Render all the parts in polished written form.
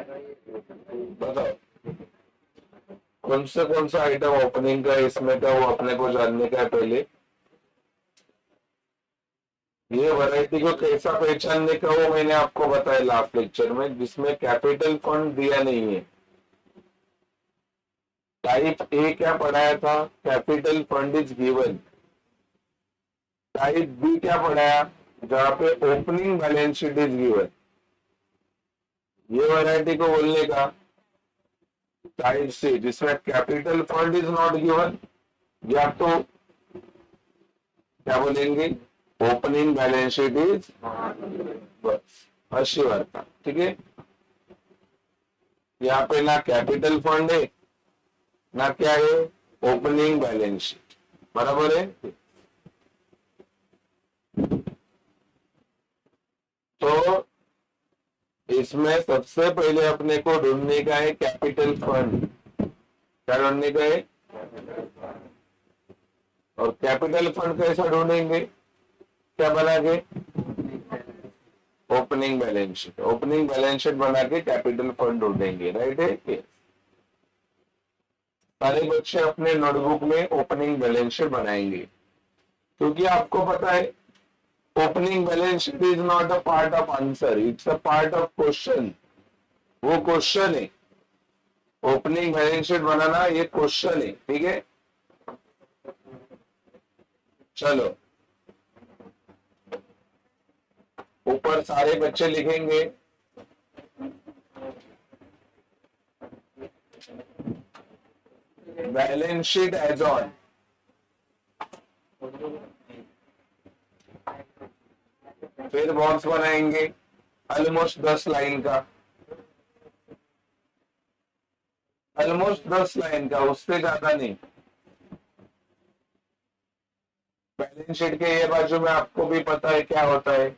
बताओ कौन सा आइटम ओपनिंग का इसमें का वो अपने को जानने का है पहले। ये वैरायटी को कैसा पहचानने का वो मैंने आपको बताया लास्ट लेक्चर में, जिसमें कैपिटल फंड दिया नहीं है। टाइप ए क्या पढ़ाया था, capital fund is given. Type B क्या पढ़ाया, जहां पे opening balance sheet is given. ये वैरायटी को बोलने का टाइप सी, जिसमें capital fund is not given, या तो क्या बोलेंगे ओपनिंग बैलेंस शीट इज, बस अशी वार्ता। ठीक है, यहाँ पे ना कैपिटल फंड है ना क्या है ओपनिंग बैलेंस शीट, बराबर है। तो इसमें सबसे पहले अपने को ढूंढने का है कैपिटल फंड। क्या ढूंढने का है, और कैपिटल फंड कैसा ढूंढेंगे, क्या बना के opening balance sheet. Opening balance sheet बना के कैपिटल फंड ढूंढेंगे, राइट है। सारे बच्चे अपने नोटबुक में ओपनिंग बैलेंस शीट बनाएंगे, क्योंकि आपको पता है opening balance sheet is not a part of answer, it's a part of question. वो क्वेश्चन है, ओपनिंग बैलेंस शीट बनाना ये क्वेश्चन है। ठीक है, चलो ऊपर सारे बच्चे लिखेंगे बैलेंस शीट एज ऑन। फिर बॉक्स बनाएंगे ऑलमोस्ट 10 लाइन का, ऑलमोस्ट 10 लाइन का, उससे ज्यादा नहीं। बैलेंस शीट के ये बाजू में आपको भी पता है क्या होता है,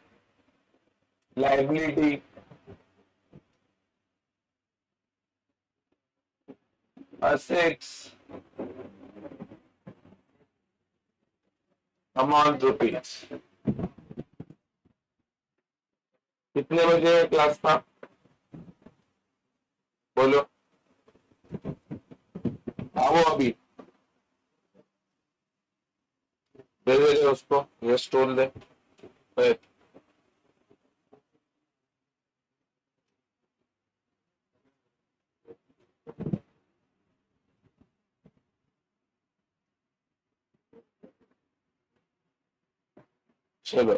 लाइबिलिटी, असेट्स, अमाउंट रुपीज। कितने बजे क्लास था, बोलो, आओ अभी, दे दे उसको, ये स्टोन दे। चलो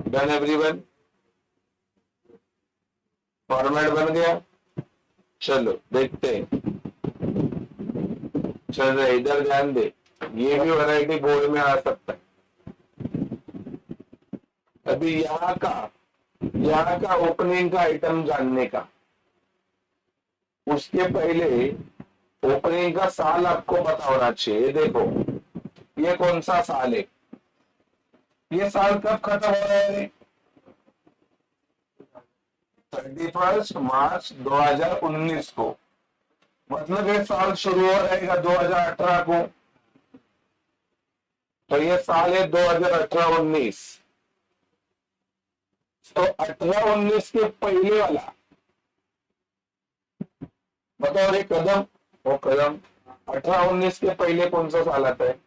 डन एवरीवन, फॉर्मेट बन गया। चलो देखते हैं, चल रहे इधर ध्यान दे, ये भी वैरायटी बोर्ड में आ सकता है। अभी यहाँ का ओपनिंग का आइटम जानने का, उसके पहले ओपनिंग का साल आपको पता होना चाहिए। देखो ये कौन सा साल है, ये साल कब खत्म हो रहा है, 31 मार्च 2019 को, मतलब ये साल शुरू हो रहेगा 2018 को, तो ये साल है 2018-19। तो 18-19 के पहले वाला बताओ रे कदम, वो कदम 18-19 के पहले कौन सा साल आता है,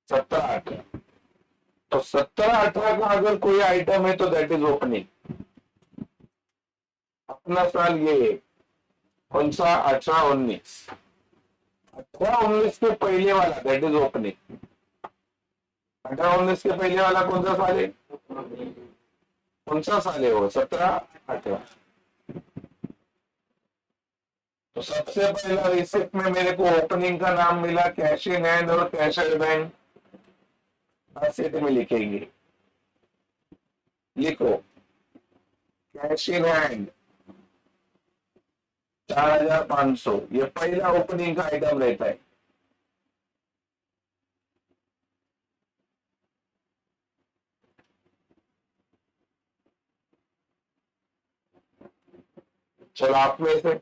17-18। तो 17-18 का अगर कोई आइटम है तो दैट इज ओपनिंग। अपना साल ये है कौन सा, 18-19। 18-19 के पहले वाला दैट इज ओपनिंग। 18-19 के पहले वाला कौन सा साल है, कौन सा साल है वो, 17-18। तो सबसे पहला रिसिप्ट में मेरे को ओपनिंग का नाम मिला, कैश इन हैंड और कैश एट बैंक। असेट में लिखेंगे, लिखो कैश इन हैंड 4500, ये पहला ओपनिंग का आइटम रहता है। चलो आप में से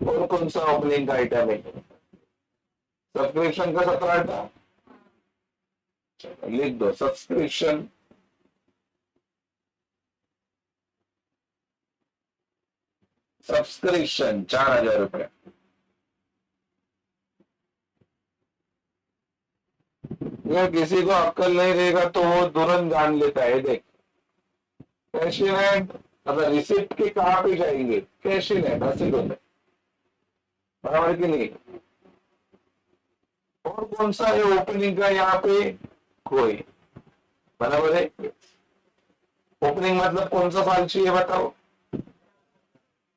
और कौन सा ओपनिंग का आइटम है, सब्सक्रिप्शन का 17-18, लिख दो सब्सक्रिप्शन सब्सक्रिप्शन 4,000 रुपया। अगर किसी को अक्ल नहीं रहेगा तो वो तुरंत जान लेता है। देख, कैश इन हैंड, मतलब रिसिप्ट के कहाँ पे जाएंगे? कैश इन हैंड, ऐसे होता है, बराबर कि नहीं? और कौन सा है ओपनिंग का यहाँ पे? कोई, बराबर है। ओपनिंग मतलब कौन सा साल चाहिए बताओ?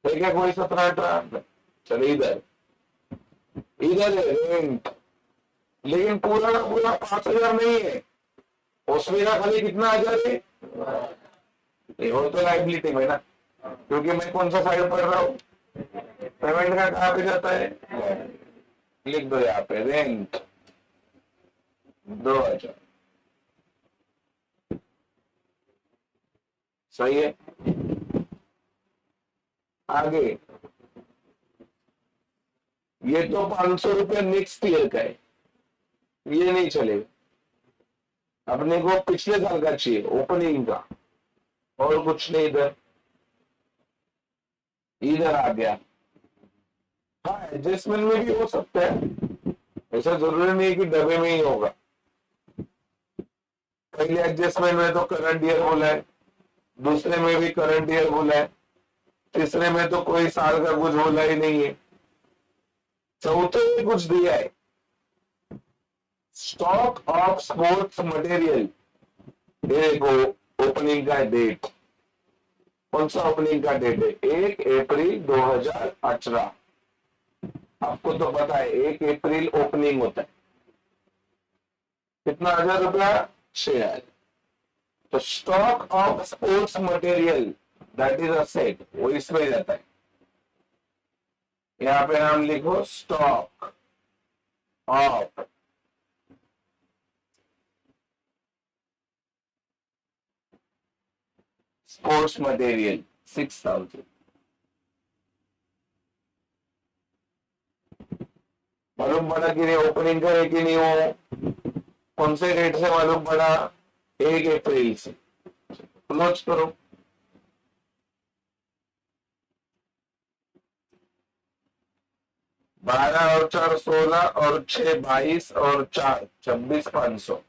है क्या कोई 17-18? चलो इधर, इधर है रेंट, लेकिन पूरा का पूरा 5,000 नहीं है, उसमें का खाली कितना 1,000 है? ये हो तो लाइबिलिटी में ना, क्योंकि मैं कौन सा साइड पढ़ रहा हूँ? पेमेंट का कहाँ पे जाता है? लिख दो यहाँ पे रेंट 2,000। सही है। आगे, ये तो 500 रुपया नेक्स्ट ईयर का है, ये नहीं चलेगा। अपने को पिछले साल का चाहिए ओपनिंग का, और कुछ नहीं। इधर इधर आ गया। हाँ, एडजस्टमेंट में भी हो सकता है, ऐसा जरूरी नहीं कि डब्बे में ही होगा। पहले एडजस्टमेंट में तो करंट ईयर बोला है, दूसरे में भी करंट ईयर बोला है, तीसरे में तो कोई साल का कुछ बोला ही नहीं है, चौथे में कुछ दिया है। स्टॉक ऑफ स्पोर्ट्स मटेरियल, देखो ओपनिंग का डेट, कौन सा ओपनिंग का डेट है? 1 अप्रैल 2018। आपको तो पता है 1 अप्रैल ओपनिंग होता है। कितना 1,000 रुपया? 6,000। तो stock of sports material that is asset, वो इसमें जाता है। यहां पे नाम लिखो स्टॉक ऑफ स्पोर्ट्स मटेरियल 6,000। मालूम पड़ा कि नहीं ओपनिंग करे कि नहीं? वो कौन से डेट से मालूम पड़ा? 1 अप्रैल से। क्लोज करो। 12 और 4 16 और 6 22 और 4 26,500।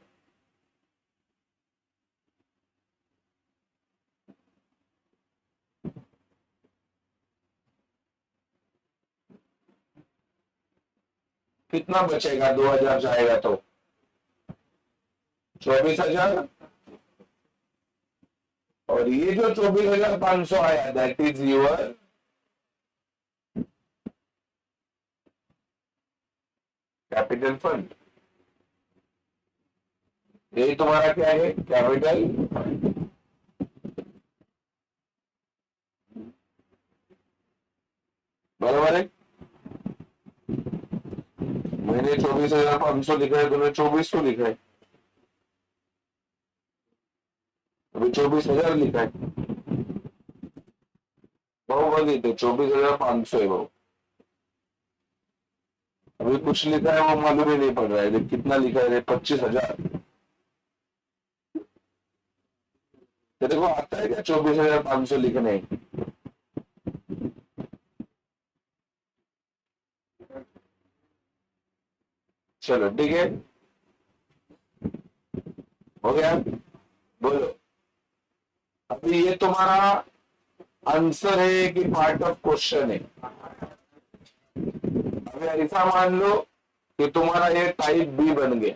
कितना बचेगा? 2,000 जाएगा तो 24,000, और ये जो 24,500 आया that is your capital fund. यही तुम्हारा क्या है? Capital fund. बराबर है। मैंने 24,500 लिखा है, तुमने 2400 लिखा है, अभी 24,000 लिखा है। बहु तो 24,500 है बहु। अभी कुछ लिखा है वो मालूम ही नहीं पड़ रहा है, कितना लिखा है? 25,000। तेरे को आता है क्या 24,500 लिखने? चलो ठीक है, हो गया। बोलो, अभी ये तुम्हारा आंसर है कि पार्ट ऑफ क्वेश्चन है? अभी ऐसा मान लो कि तुम्हारा ये टाइप बी बन गया।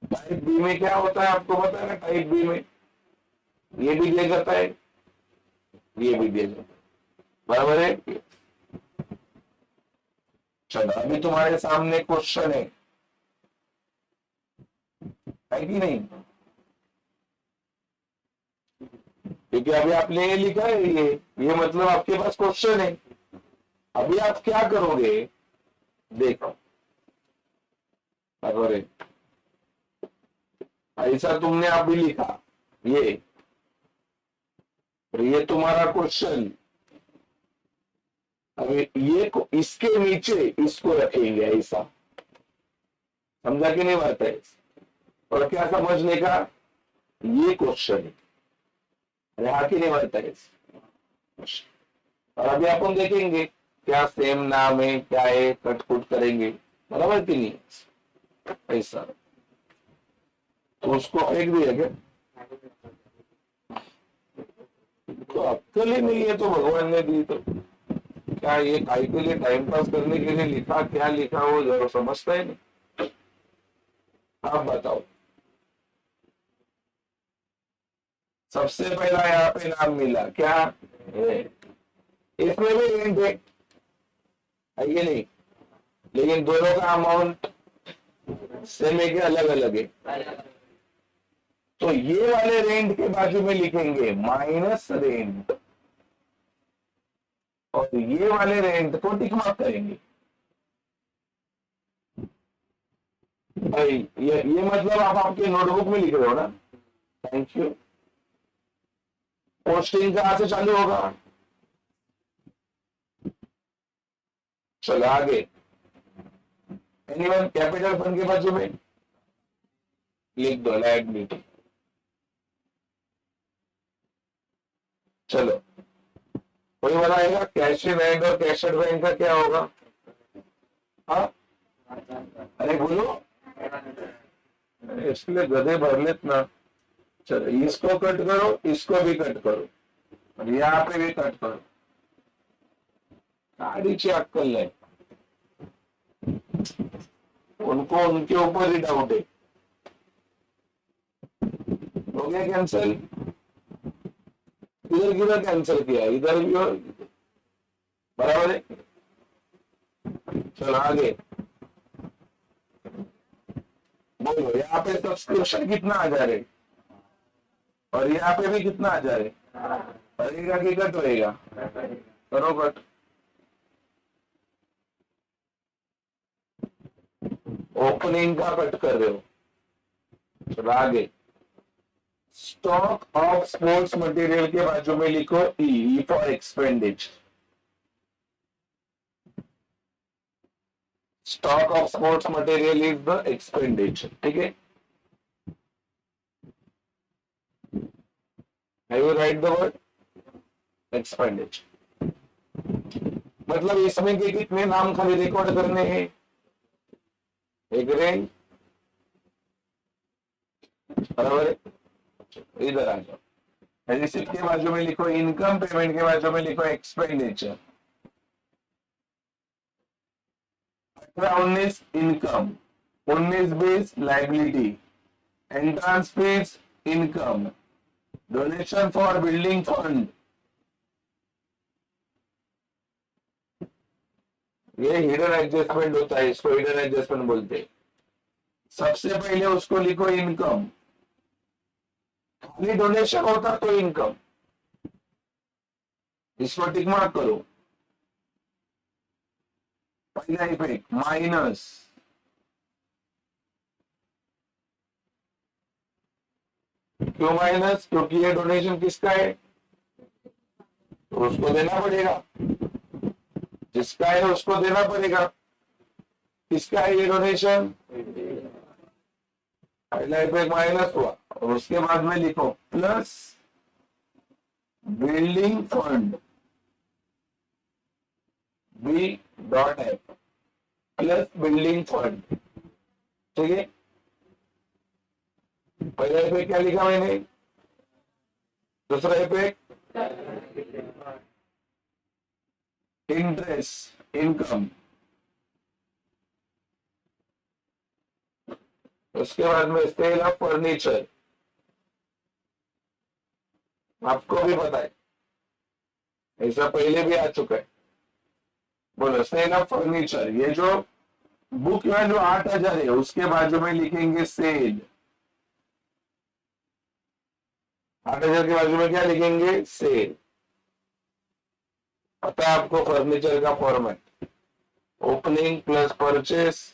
टाइप बी में क्या होता है आपको पता है ना? टाइप बी में ये भी दिया जाता है, ये भी दिया जाता है, बराबर है। चलो अभी तुम्हारे सामने क्वेश्चन है कि नहीं? क्योंकि अभी आपने ये लिखा है, ये मतलब आपके पास क्वेश्चन है। अभी आप क्या करोगे? देखो, बराबर है, ऐसा तुमने अभी लिखा ये, और ये तुम्हारा क्वेश्चन। अभी ये इसके नीचे इसको रखेंगे ऐसा, समझा कि नहीं बात है? और क्या समझने का? ये क्वेश्चन है, अरे हाँ कि नहीं बात है? और अभी अपन देखेंगे क्या सेम नाम है, क्या है, कटकुट करेंगे, बराबर कि नहीं? ऐसा तो उसको फेंक दिया क्या? तो अक्ल ही नहीं है तो भगवान ने दी तो क्या ये काय के लिए टाइम पास करने के लिए लिखा, क्या लिखा वो जरा समझता है नहीं। आप बताओ। सबसे पहला यहाँ पे नाम मिला क्या? इसमें भी रेंट है ये नहीं, लेकिन दोनों का अमाउंट सेम है कि अलग अलग है? तो ये वाले रेंट के बाजू में लिखेंगे माइनस रेंट, और ये वाले रेंट को टिक मार्क करेंगे। भाई ये मतलब आप आपके नोटबुक में लिख रहे हो ना? Thank you. पोस्टिंग कहां से चालू होगा? चलो आगे। एनीवन कैपिटल फंड के बाजू में लिख दो लायबिलिटी। चलो कोई बताएगा कैश इन हैंड और कैश एट बैंक का क्या होगा? हाँ अरे बोलो, इसलिए गधे भर लेत ना। चलो इसको कट करो, इसको भी कट करो, और यहाँ पे भी कट करो। गाड़ीची अक्कल है उनको, उनके ऊपर ही डाउट है। हो गया कैंसिल? इधर किधर कैंसिल किया? इधर भी और बराबर है। चलो आगे बोलो। यहाँ पे सब्सक्रिप्शन कितना आ जा रहे, और यहाँ पे भी कितना आ जा रहे? बढ़ेगा कि कट होएगा? करो कट। ओपनिंग का कट कर रहे हो। चलो आगे। स्टॉक ऑफ स्पोर्ट्स मटेरियल के बाजू में लिखो E for expenditure. Stock of sports material is the expenditure, ठीक है? Have you right the word expenditure? मतलब इसमें के कितने नाम खाली रिकॉर्ड करने हैं? एक रेंज, बराबर है। इधर आ जाओ। रिसिप्ट के बाजू में लिखो इनकम, पेमेंट के बाजू में लिखो expenditure. 19 income, 19-20 liability, entrance fees income, donation for building fund, ये हिडन एडजस्टमेंट होता है, इसको हिडन एडजस्टमेंट बोलते हैं। सबसे पहले उसको लिखो इनकम, खाली डोनेशन होता तो इनकम, इसको टिक मार्क करो। पहला इफेक्ट माइनस, क्यों माइनस? क्योंकि ये डोनेशन किसका है तो उसको देना पड़ेगा, जिसका है उसको देना पड़ेगा। किसका है ये डोनेशन? पहला इफेक्ट माइनस हुआ, और उसके बाद में लिखो plus building fund B dot F, plus building fund, ठीक है? पहला इफेक्ट क्या लिखा मैंने? दूसरा इफेक्ट इंटरेस्ट इनकम, उसके बाद में सेल ऑफ फर्नीचर, आपको भी पता है ऐसा पहले भी आ चुका है। बोलो सेल ऑफ फर्नीचर, ये जो बुक में जो 8,000 है उसके बाजू में लिखेंगे सेल। 8,000 के बाजू में क्या लिखेंगे? सेल। पता है आपको फर्नीचर का format? Opening plus purchase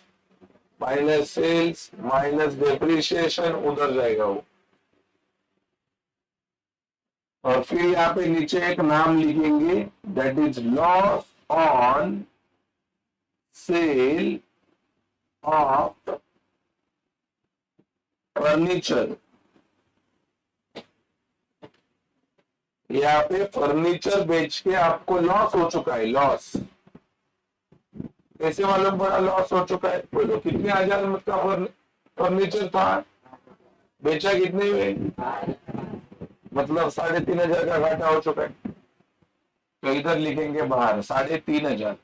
minus sales minus depreciation, उधर जाएगा वो। और फिर यहाँ पे नीचे एक नाम लिखेंगे, that is loss on sale of furniture. यहाँ पे फर्नीचर बेच के आपको लॉस हो चुका है, लॉस। कैसे मालूम पड़ा लॉस हो चुका है? बोलो कितने हजार का फर्नीचर था, बेचा कितने में? मतलब 3,500 का घाटा हो चुका है। तो इधर लिखेंगे बाहर 3,500।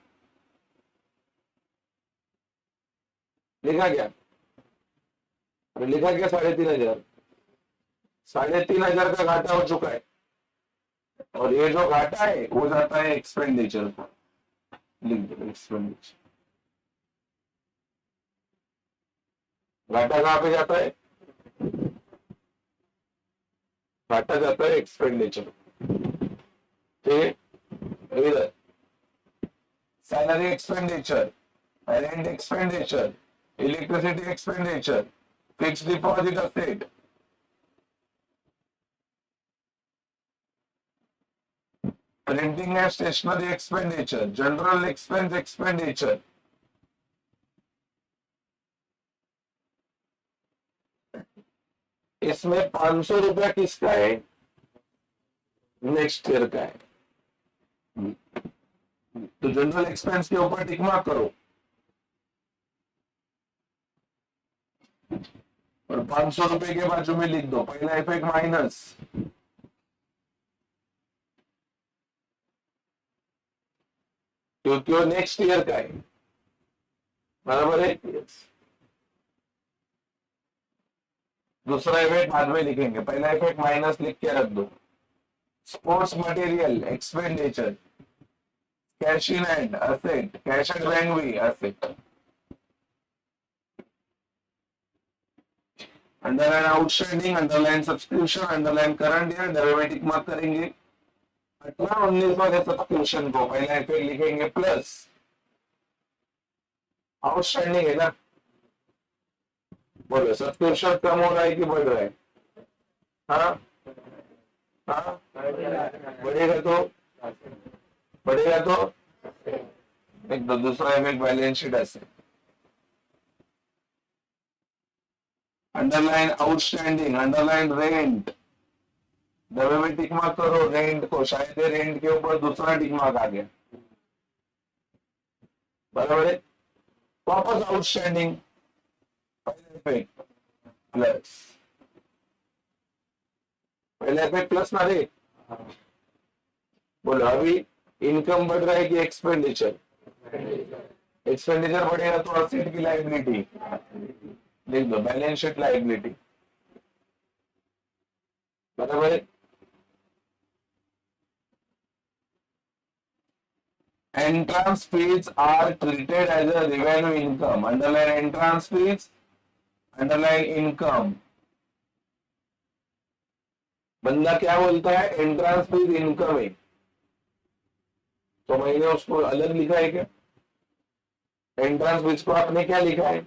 लिखा क्या? अरे लिखा क्या 3,500? 3,500 का घाटा हो चुका है, और ये जो घाटा है वो जाता है एक्सपेंडिचर का। लिख दो एक्सपेंडिचर। घाटा कहाँ पे जाता है? घाटा जाता है एक्सपेंडिचर। ठीक है, इधर salary expenditure, rent expenditure, electricity expenditure, fix deposit asset, printing and stationery expenditure, general expense expenditure. इसमें 500 रुपया किसका है? नेक्स्ट ईयर का है। तो जनरल एक्सपेंस के ऊपर टिक मार्क करो, और 500 रुपए के बाजू में लिख दो पहला इफेक्ट माइनस, क्योंकि वो नेक्स्ट ईयर का है। बराबर है? yes. दूसरा इफेक्ट बाद में लिखेंगे, पहला इफेक्ट माइनस लिख के रख दो। Sports material expenditure, cash in and asset, cash and bank भी asset. Underline outstanding, underline subscription, underline current year, derivative mark करेंगे। 18-19 वाले सब्सक्रिप्शन को पहला इफेक्ट लिखेंगे प्लस, आउटस्टैंडिंग है ना। बोलो सब्सक्रिप्शन कम हो रहा है कि बढ़ रहा है? हाँ हाँ, बढ़ेगा तो, बढ़ेगा तो एक दो। दूसरा इफेक्ट बैलेंस शीट ऐसे, underline outstanding, underline rent, double में टिक मार्क करो रेंट को, शायद रेंट के ऊपर दूसरा टिक मार्क आ गया। बराबर है? वापस आउटस्टैंडिंग, पहले इफेक्ट प्लस, पहले इफेक्ट प्लस ना रे। बोलो अभी इनकम बढ़ रहा है कि एक्सपेंडिचर? एक्सपेंडिचर बढ़ेगा तो असेट की लायबिलिटी लिख दो, बैलेंस शीट लायबिलिटी। बराबर है? Entrance fees are treated as a revenue income. Underline entrance fees, underline income. बंदा क्या बोलता है? एंट्रांस फीस इनकम है, तो मैंने उसको अलग लिखा है क्या? एंट्रांस फीस को आपने क्या लिखा है?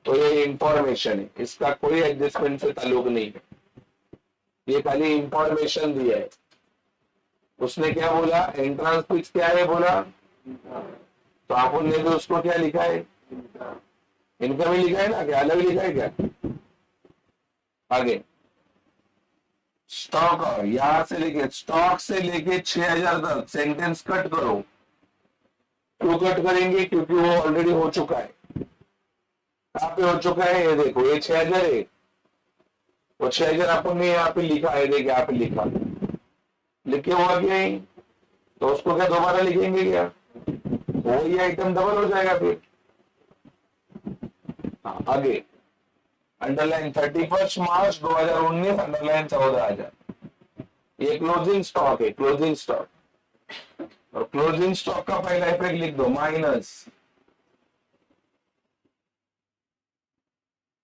तो ये इंफॉर्मेशन है, इसका कोई एडजस्टमेंट से ताल्लुक नहीं है, ये खाली इंफॉर्मेशन दिया है। उसने क्या बोला? एंट्रांस फीस क्या है बोला, तो आपने भी उसको क्या लिखा है? इनकम ही लिखा है ना, क्या अलग लिखा है क्या? आगे स्टॉक, यहां से लेके स्टॉक से लेके 6,000 तक सेंटेंस कट करो। क्यों कट करेंगे? क्योंकि वो ऑलरेडी हो चुका है। कहां पे हो चुका है? ये देखो, ये 6,000 है, वो 6,000 अपन ने यहाँ पे लिखा है, देखिए यहाँ पे लिखा, लिख के हुआ क्या ही, तो उसको क्या दोबारा लिखेंगे क्या? वही आइटम डबल हो जाएगा फिर। हाँ, आगे अंडरलाइन 31 मार्च 2019, अंडरलाइन 14,000। ये क्लोजिंग स्टॉक है, क्लोजिंग स्टॉक, और क्लोजिंग स्टॉक का पहला इफेक्ट लिख दो माइनस,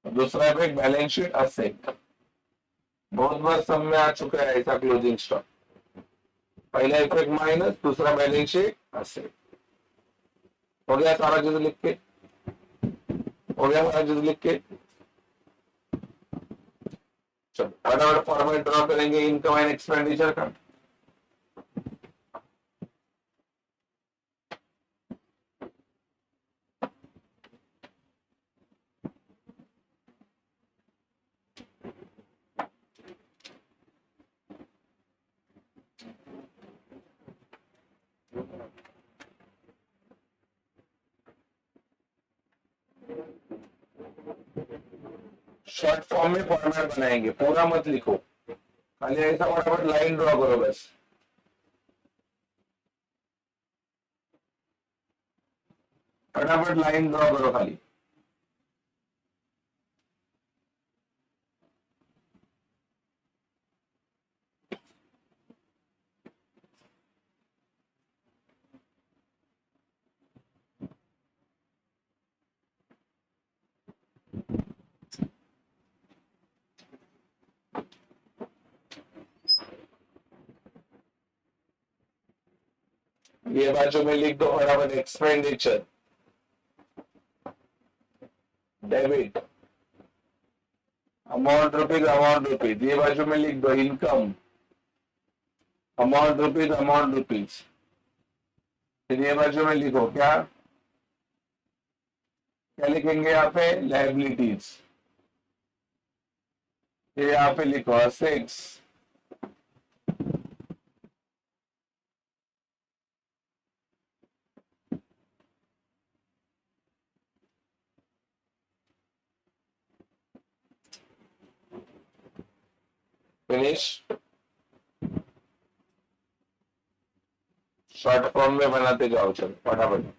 दूसरा इफेक्ट बैलेंस शीट असेट। बहुत बार सब में आ चुका है ऐसा क्लोजिंग स्टॉक, पहला इफेक्ट माइनस, दूसरा बैलेंस शीट असेट। हो गया सारा चीज लिख के, हो गया सारा चीज लिख के। चलो फटाफट फॉर्मेट ड्रॉ करेंगे इनकम एंड एक्सपेंडिचर का। शॉर्ट फॉर्म में फॉर्मेट बनाएंगे, पूरा मत लिखो, खाली ऐसा फटाफट लाइन ड्रॉ करो बस। फटाफट लाइन ड्रॉ करो खाली। ये बाजू में लिख दो फटाफट, एक्सपेंडिचर, डेबिट, अमाउंट रुपीज, ये बाजू में लिख दो इनकम, अमाउंट रुपीज। फिर ये बाजू में लिखो क्या क्या लिखेंगे यहाँ पे, लाइबिलिटीज। फिर यहाँ पे लिखो असेट्स, फिनिश। शॉर्ट फॉर्म में बनाते जाओ, चलो फटाफट।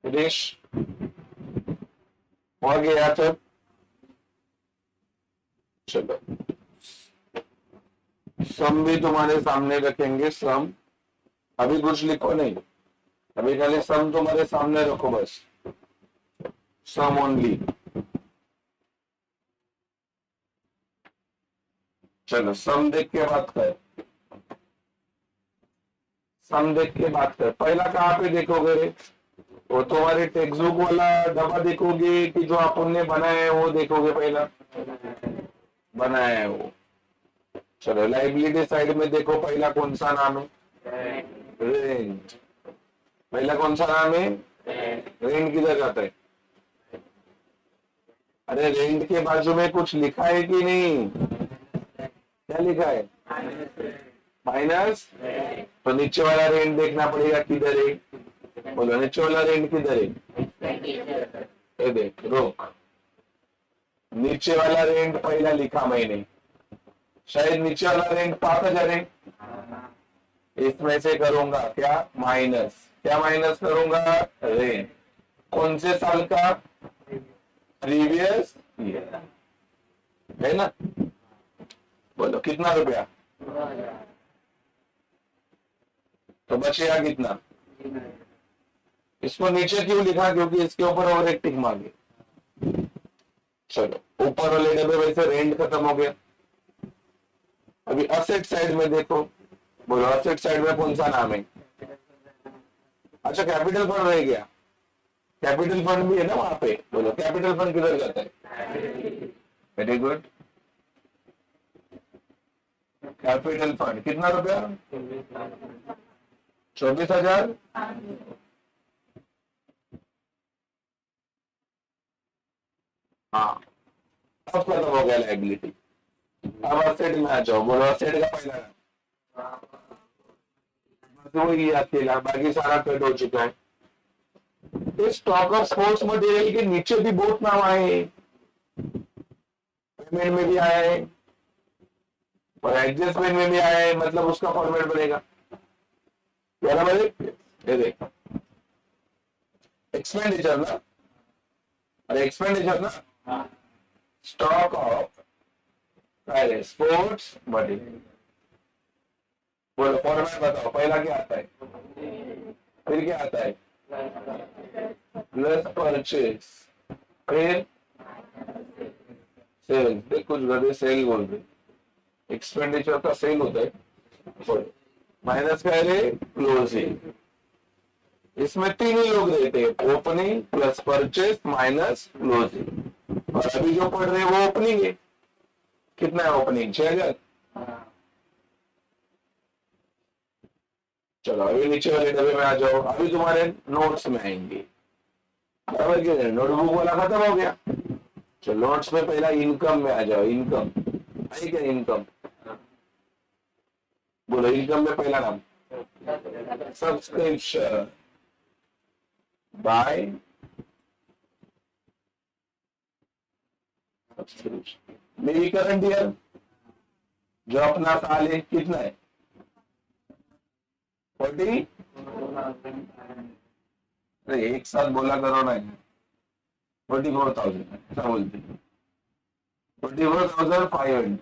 फिनिश हो गया तो चलो, सम भी तुम्हारे सामने रखेंगे। सम अभी कुछ लिखो नहीं, अभी खाली सम तुम्हारे सामने रखो बस, सम ओनली। चलो सम देख के बात कर, सम देख के बात कर। पहला कहाँ पे देखोगे रे? वो तुम्हारे टेक्स्ट बुक वाला डब्बा देखोगे कि जो अपन ने बनाया है वो देखोगे? पहला बनाया है वो। चलो लाइबिलिटी साइड में देखो, पहला कौन सा नाम है? रेंट। पहला कौन सा नाम है? रेंट किधर जाता है? अरे रेंट के बाजू में कुछ लिखा है कि नहीं? क्या लिखा है? माइनस। तो नीचे वाला रेंट देखना पड़ेगा किधर है। बोलो नीचे वाला रेंट किधर है? ये देख, रोक। नीचे वाला रेंट पहला लिखा मैंने, शायद नीचे वाला रेंट पाता जा रहे, इसमें से करूंगा क्या? माइनस। क्या माइनस करूंगा? रेंट। कौन से साल का? प्रीवियस ईयर, है ना? बोलो कितना रुपया? तो बचेगा कितना? इसको नीचे क्यों लिखा? क्योंकि इसके ऊपर और एक टिक मांगे। चलो ऊपर वाले डब्बे वैसे रेंट खत्म हो गया। अभी असेट साइड में देखो, बोलो असेट साइड में कौन सा नाम है? अच्छा कैपिटल फंड रह गया। कैपिटल फंड भी है ना वहां पे, बोलो कैपिटल फंड किधर जाता है? Very good. कैपिटल फंड कितना रुपया? 24,000। हाँ, अब खत्म हो गया लाइबिलिटी। अब असेट में आ जाओ, बोलो असेट का पहला नाम। बस वही अकेला, बाकी सारा कट हो चुका है। इस स्टॉक ऑफ स्पोर्ट्स मटेरियल के नीचे भी बहुत नाम आए, पेमेंट में भी आया है और एडजस्टमेंट में भी आया है, मतलब उसका फॉर्मेट बनेगा। बराबर है? ये देख एक्सपेंडिचर ना, अरे एक्सपेंडिचर ना, स्टॉक ऑफ पहले स्पोर्ट्स मटेरियल। बोलो फॉर्मेट बताओ, पहला क्या आता है, फिर क्या आता है, प्लस परचेज, फिर सेल। देख कुछ गधे सेल बोल रहे, एक्सपेंडिचर का सेल होता है, माइनस का है क्लोजिंग। इसमें तीन ही लोग रहते हैं, opening plus purchase minus closing. और अभी जो पढ़ रहे हैं वो ओपनिंग है। कितना है ओपनिंग? 6,000। चलो अभी नीचे वाले डब्बे में आ जाओ, अभी तुम्हारे नोट्स में आएंगे। बराबर क्या है? नोटबुक वाला खत्म हो गया। चलो नोट्स में पहला इनकम में आ जाओ। इनकम आई क्या? इनकम बोलो, इनकम में पहला नाम सब्सक्रिप्शन बाय सब्सक्रिप्शन। मेरी करंट ईयर जो अपना साल है कितना है? 40। एक साथ बोला करो ना, 44,000 ऐसा बोलते, 44,500।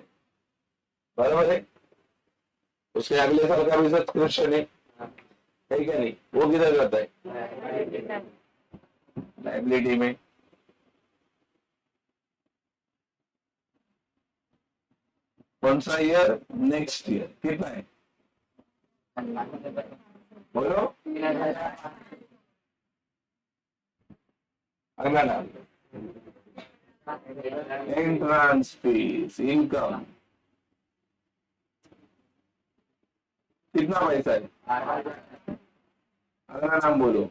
बराबर है? उसके अगले साल का भी सब्सक्रिप्शन है क्या नहीं? वो किधर जाता है? लाइबिलिटी में। कौन सा ईयर? Next year. कितना है बोलो? अगला नाम एंट्रेंस फीस। इनकम कितना पैसा है? अगला नाम बोलो।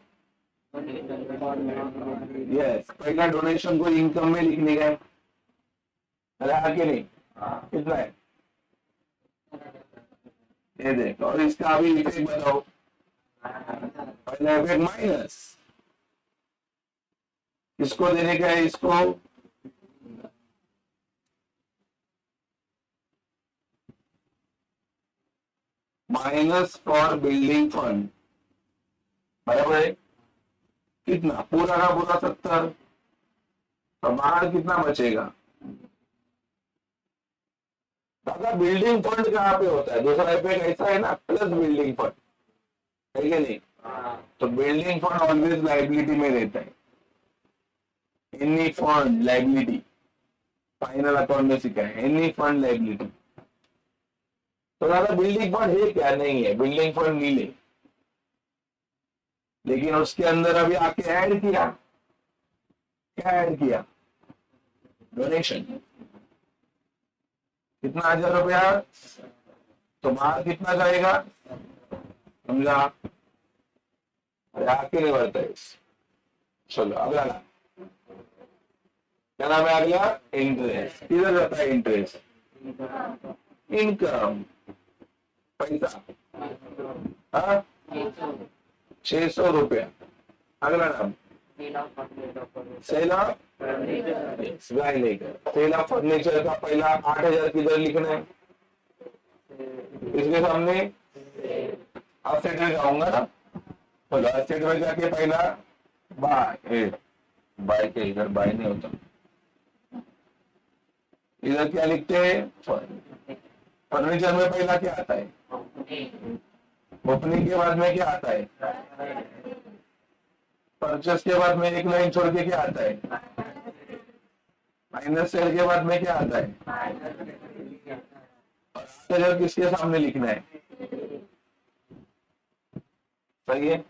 यस, पहला डोनेशन को इनकम में लिखने का है। अरे आगे नहीं, कितना है ये देख। और इसका अभी इफेक्ट बताओ। पहला इफेक्ट माइनस, किसको देने का है? इसको माइनस फॉर बिल्डिंग फंड। बराबर है? कितना? पूरा का पूरा 70। तो बाहर कितना बचेगा? दादा बिल्डिंग फंड कहाँ पे होता है? दूसरा इफेक्ट ऐसा है ना, प्लस बिल्डिंग फंड है क्या नहीं? तो बिल्डिंग फंड ऑलवेज लाइबिलिटी में रहता है। Any fund liability, final account में सीखा है, एनी फंड लाइबिलिटी। तो दादा बिल्डिंग फंड है क्या? नहीं है, बिल्डिंग फंड नहीं ले, लेकिन उसके अंदर अभी आके ऐड किया। क्या ऐड किया? डोनेशन। कितना? 1,000 रुपया। तो बाहर कितना जाएगा? समझा? आके नहीं बढ़ता है। चलो अगला नाम क्या नाम है? अगला इंटरेस्ट। किधर जाता है इंटरेस्ट? इनकम, पैसा। हाँ, 600 रुपया। अगला नाम sale of sale of furniture का पहला 8,000 किधर लिखना है? इसके सामने असेट में जाऊंगा ना, बोलो असेट में जाके पहला बाय। बाय के इधर बाय नहीं होता, इधर क्या लिखते हैं? फर्नीचर में पहला क्या आता है? ओपनिंग के बाद में क्या आता है? परचेस के बाद में एक लाइन छोड़ के क्या आता है? माइनस सेल के बाद में क्या आता है? और किसके सामने लिखना है? सही है,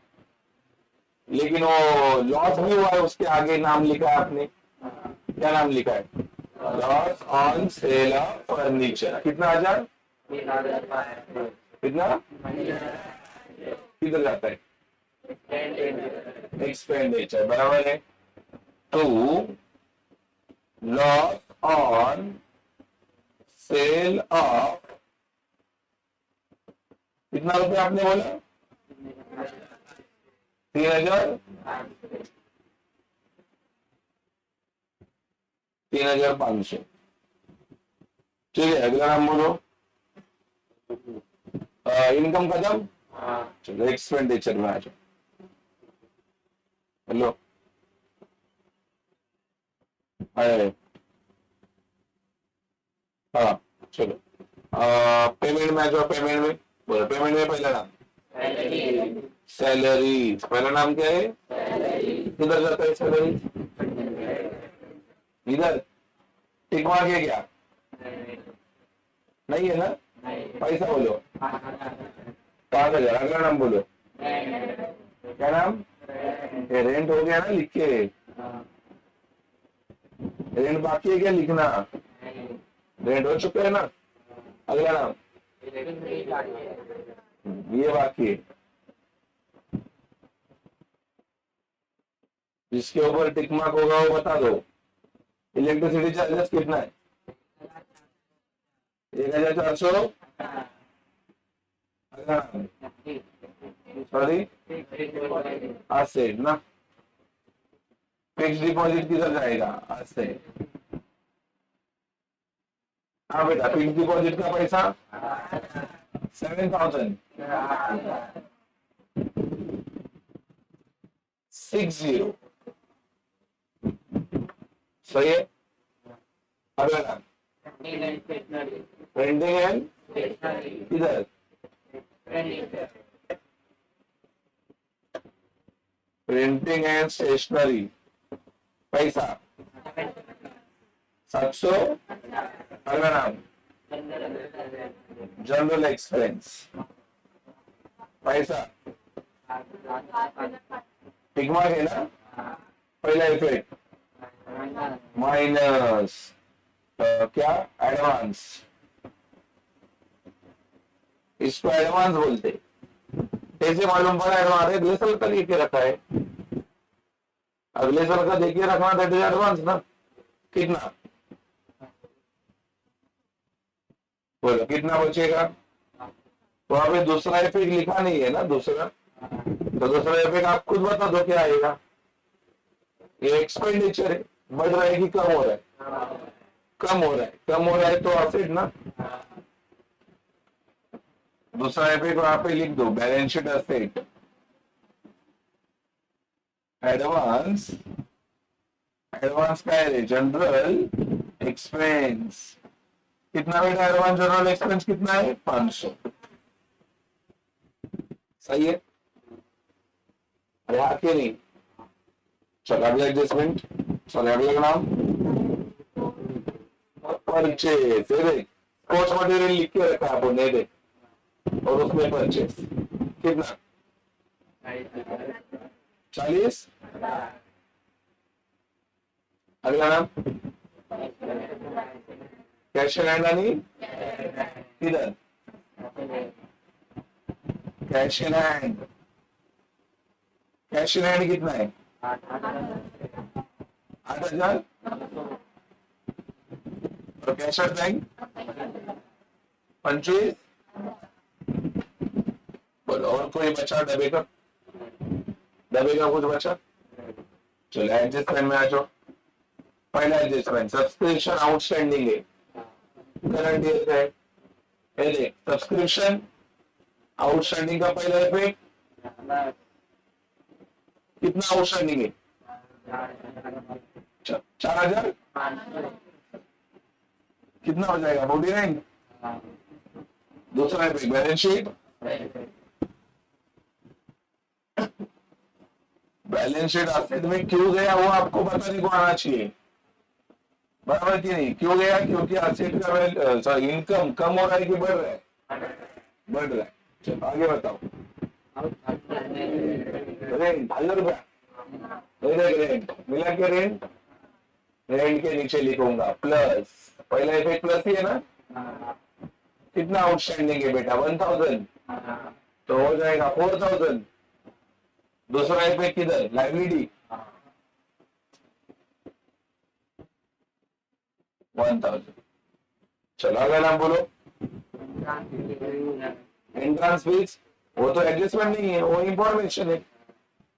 लेकिन वो लॉस भी हुआ है, उसके आगे नाम लिखा है आपने। क्या नाम लिखा है? Loss on sale of furniture. कितना 1,000? कितना किधर जाता है? एक्सपेंडिचर बराबर है। To loss on sale of कितना रुपया आपने बोला? 3000 3500। ठीक है, अगला नाम बोलो। इनकम खत्म। चलो एक्सपेंडिचर में आ जाओ। हेलो अरे हाँ चलो पेमेंट में आ जाओ। पेमेंट में बोलो। पेमेंट में पहला नाम सैलरी। पहला नाम क्या है? किधर जाता है सैलरी? इधर टिक मार के क्या नहीं है ना? पैसा बोलो। 5000। अगला नाम बोलो। क्या नाम? रेंट हो गया ना लिख के? रेंट बाकी है क्या लिखना? रेंट हो चुका है ना? अगला नाम ये बाकी है। जिसके ऊपर टिक मार्क होगा वो बता दो। इलेक्ट्रिसिटी चार्जेस कितना है? 1400। सॉरी आज से ना। फिक्स डिपॉजिट किधर जाएगा? आज से। हाँ बेटा, फिक्स डिपॉजिट का पैसा 7000 60। सही है। अगला नाम प्रिंटिंग एंड किधर? प्रिंटिंग एंड स्टेशनरी पैसा 700। अगला नाम जनरल एक्सपेंस पैसा टिक मार्क है ना? पहला इफेक्ट माइनस क्या? एडवांस। इसको एडवांस बोलते। कैसे मालूम पड़ा एडवांस है? अगले साल का लेके रखा है। अगले साल का देखिए रखना, दैट इज एडवांस ना। कितना बोलो? कितना बचेगा? तो अभी दूसरा इफेक्ट लिखा नहीं है ना दूसरा, तो दूसरा इफेक्ट आप खुद बता दो क्या आएगा। ये एक्सपेंडिचर है, बढ़ रहा है कि कम हो रहा है? कम हो रहा है। कम हो रहा है तो असेट ना। दूसरा इफेक्ट वहां पे लिख दो, balance sheet asset advance. Advance का है जनरल एक्सपेंस। कितना बेटा एडवांस जनरल एक्सपेंस कितना है? 500। सही है। अरे आके नहीं। चलो अगला एडजस्टमेंट। चलो अगला नाम परचेज। कोच मटेरियल लिख के रखा है आपने दे, और उसमें परचेज कितना? 40। अगला नाम कैश इन हैंड नहीं किधर? Cash in hand. Cash in hand कितना है? 8000। और कैश एट बैंक 25। बोलो और कोई बचा डबे का? डबे का कुछ बचा? चलो एडजस्टमेंट में आ जाओ। पहला एडजस्टमेंट सब्सक्रिप्शन आउटस्टैंडिंग है, करंट ईयर का है। सब्सक्रिप्शन आउटस्टैंडिंग का पहला इफेक्ट कितना आउटस्टैंडिंग है? 4000। कितना हो जाएगा? 49। दूसरा effect balance sheet. Balance sheet asset में क्यों गया वो आपको बताने को आना चाहिए, बराबर कि नहीं? क्यों गया? क्योंकि असेट का इनकम कम हो रहा है कि बढ़ रहा है? बढ़ रहा है। चलो आगे बताओ। रेंट 1000 रुपया। रेंट मिला के रेंट। रेंट के नीचे लिखूंगा प्लस, पहला इफेक्ट प्लस ही है ना? कितना आउटस्टैंडिंग है बेटा 1000, तो हो जाएगा 4000। दूसरा इफेक्ट किधर लाइबिलिटी 1000। चलो अगर नाम बोलो एंट्रांस फीस, वो तो एडजस्टमेंट नहीं है, वो इंफॉर्मेशन है।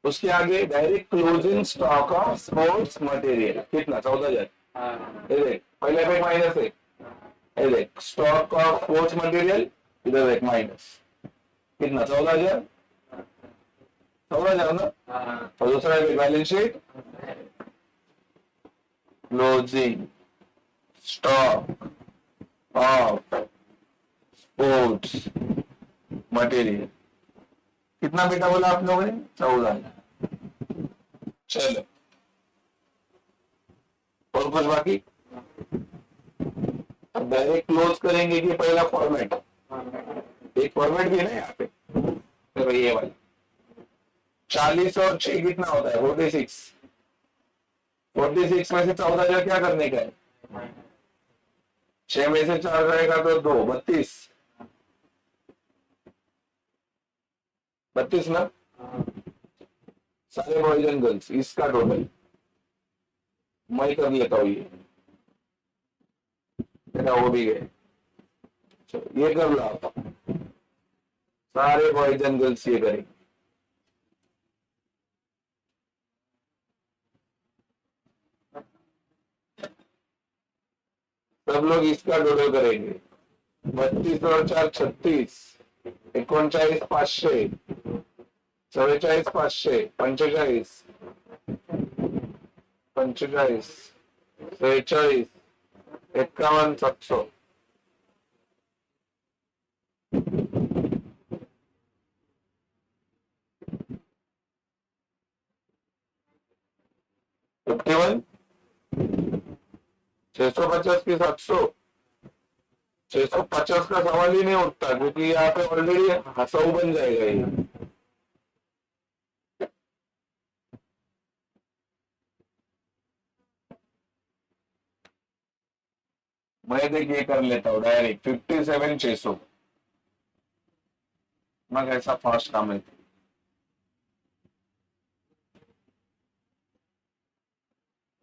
उसके आगे direct closing stock of sports material कितना 14000। ये देख पहले पे माइनस है, ये देख स्टॉक ऑफ स्पोर्ट्स मटेरियल इधर देख माइनस कितना 14000, 14000 ना। और दूसरा balance sheet closing stock of sports material कितना बेटा बोला आप लोगों ने 14। चलो और कुछ बाकी? अब डायरेक्ट क्लोज करेंगे कि पहला फॉर्मेट, एक फॉर्मेट भी है ना यहाँ पे, तो ये वाला 40 और 6 कितना होता है 46। 46 में से 14,000 क्या करने का है, 6 में से 4 जाएगा तो 2 32, 32 ना। सारे बॉयज एंड गर्ल्स इसका टोटल मैं कर लेता हूँ, ये बेटा वो भी गए। ये कर लो आप, सारे बॉयज एंड गर्ल्स ये करेंगे। सब लोग इसका टोटल करेंगे 32 और 4 36, 39 500, 44 500, 45 45 46, 51 700। वन 650 की 700, 650 का सवाल ही नहीं उठता क्योंकि यहाँ पे ऑलरेडी हसाऊ बन जाएगा ये। मैं देखिए कर लेता हूँ डायरेक्ट 57 600। मैं कैसा फास्ट काम है,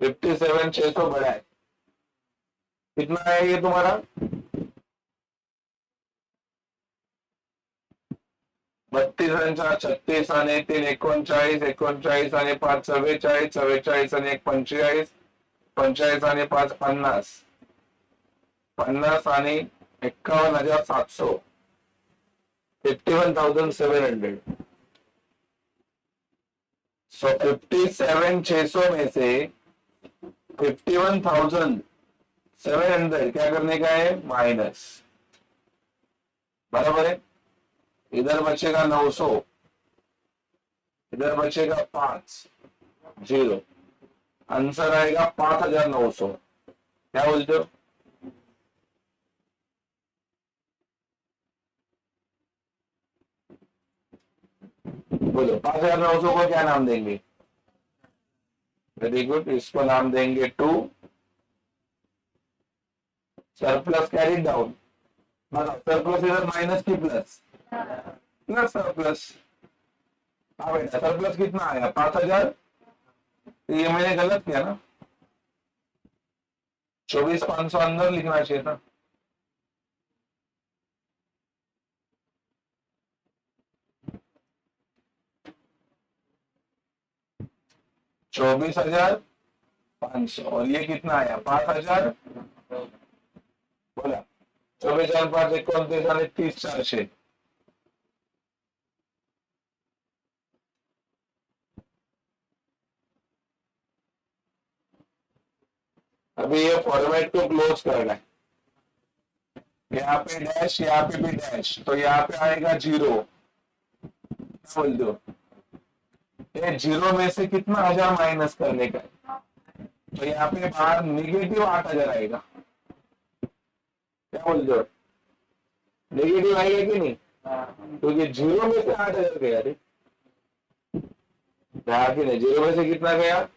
57 600 बड़ा है। कितना है ये तुम्हारा 32 आणि 4 36 आणि 3 39 39 आणि 5 44 44 आणि 1 45 45 आणि 5 50 50 आणि 51,700 51,700। सो 57,600 में से 51,700 क्या करने का है माइनस, बराबर है। इधर बचेगा 900, इधर बचेगा 5 0, आंसर आएगा 5,900। क्या बोलते हो? बोलो 5,900 को क्या नाम देंगे? वेरी गुड, इसको नाम देंगे 2 सरप्लस कैरी डाउन। सरप्लस इधर माइनस की प्लस, प्लस सरप्लस। हाँ बेटा सरप्लस कितना आया 5,000, ये मैंने गलत किया ना, 24,500 अंदर लिखना चाहिए था। चौबीस हजार 500 और ये कितना आया 5,000। बोला 24 5 29 आणि 30 400। अभी ये फॉर्मेट को क्लोज करना है, यहाँ पे डैश यहाँ पे भी डैश, तो यहाँ पे आएगा 0। बोल दो ये 0 में से कितना 1000 माइनस करने का है, तो यहाँ पे बाहर निगेटिव 8,000 आएगा। क्या बोल दो नेगेटिव आएगा कि नहीं, तो ये 0 में से 8,000 गया रे, ध्यान नहीं 0 में से कितना गया।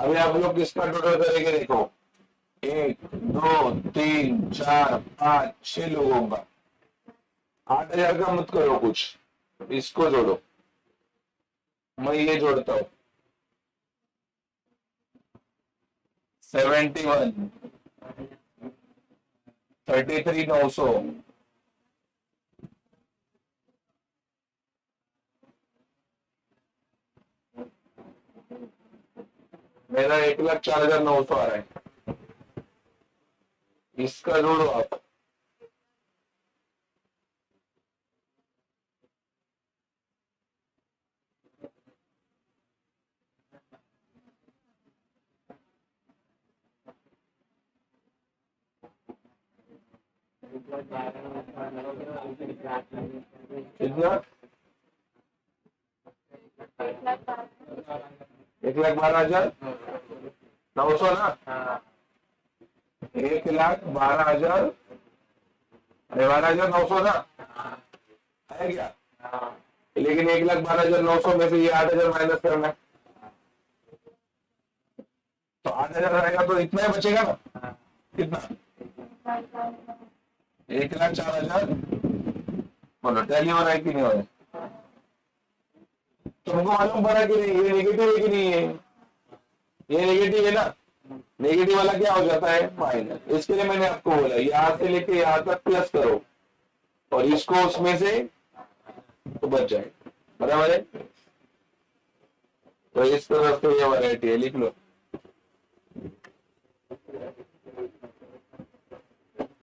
अभी आप लोग किसका टोटल करेंगे देखो, 1 2 3 4 5 6 लोगों का। 8,000 का मत करो कुछ, इसको जोड़ो, मैं ये जोड़ता हूँ 71 33,900 मेरा 1,04,900 आ रहा है, इसका जोड़ो आप। कितना? 1,12,900 ना, 1,12,000, 12,900 ना है क्या? लेकिन 1,12,900 में से ये 8,000 माइनस करना है, तो 8,000 रहेगा तो इतना ही बचेगा ना। कितना? 1,04,000। बोलो टैली हो रहा है कि नहीं हो रहा है? तुमको मालूम पड़ा कि नहीं ये नेगेटिव है कि नहीं है? ये नेगेटिव है ना, नेगेटिव वाला क्या हो जाता है माइनस। इसके लिए मैंने आपको बोला यहां से लेके यहां तक प्लस करो और इसको उसमें से तो बच जाए, बराबर है। तो इस तरह से ये वैरायटी है, लिख लो।